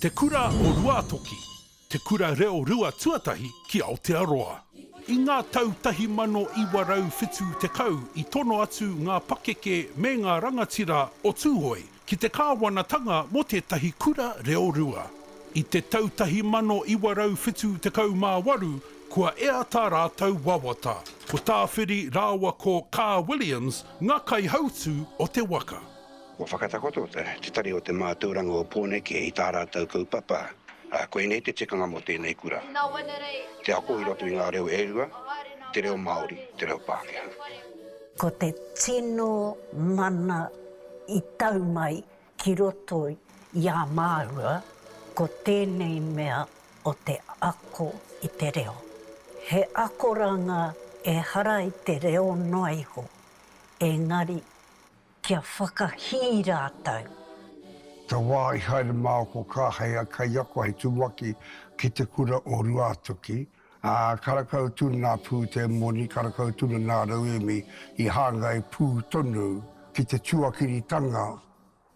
Te kura o Ruatoki, te kura reo rua tuatahi ki Aotearoa. I ngā tau 1940 i tono atu ngā pakeke me ngā rangatira o Tūhoi ki te kāwanatanga mo tētahi kura reo rua. I te tau 1978, kua ea tā rātou wawata, ko tāwhiri rāua ko Car Williams ngā kai hautu o te waka. Ko whakatakoto te tari o te mātauranga o Pōneke i tā rātou kaupapa. Koe nei te tikanga mo tēnei kura. Te ako i roto i ngā reo erua, te reo Māori, te reo Pākehā. Ko te tino mana i tau mai ki roto i a Māua, ko tēnei mea o te ako i te reo. He akoranga e hara i te reo noiho, engari kia whakahī rātau. Tā wā i haere māo ko kāhei a kai ako hei tūwaki ki te kura o Ruatoki. Karakau tūna nā pū te moni, karakau tūna nā rauemi i hāngai pū tonu ki te tuakiritanga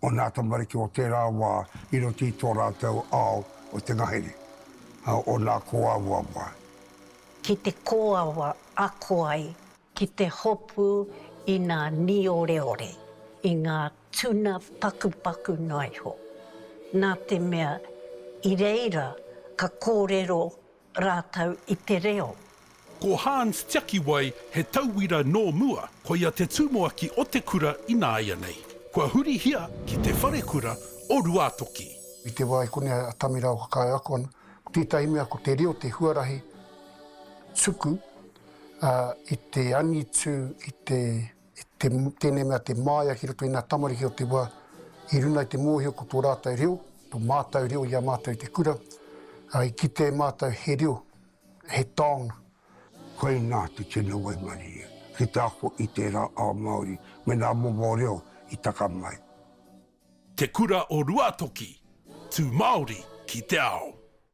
o nā tamariki o te rāwā i roti tō rātou ao o te ngahere, o nā koawawa. Ki te koawa ako ai, ki te hopu i ngā nioreore, i ngā tuna paku noiho. Nā te mea, i reira ka kōrero rātau i te reo. Ko Hans Tiakiwai he tauira nō mua, ko ia te tūmoaki o te kura i nāia nei. Kua huri hia ki te whare kura o Ruatoki. I te wai kone a tamira o kakai ako ana, ko tētahi mea ko te reo te huarahi tuku, i te anitu, tēnei mea te māia ki roto i ngā tamariki o te wā, i runa i te mōhio ko tō rātou reo, tō mātou reo i a mātou i te kura, i ki te mātou he reo, he tāona. Koe nā te tino wai mari, ki te ako i te rā a Māori, me nā momo reo i taka mai. Te kura o Ruatoki, tū Māori ki te ao.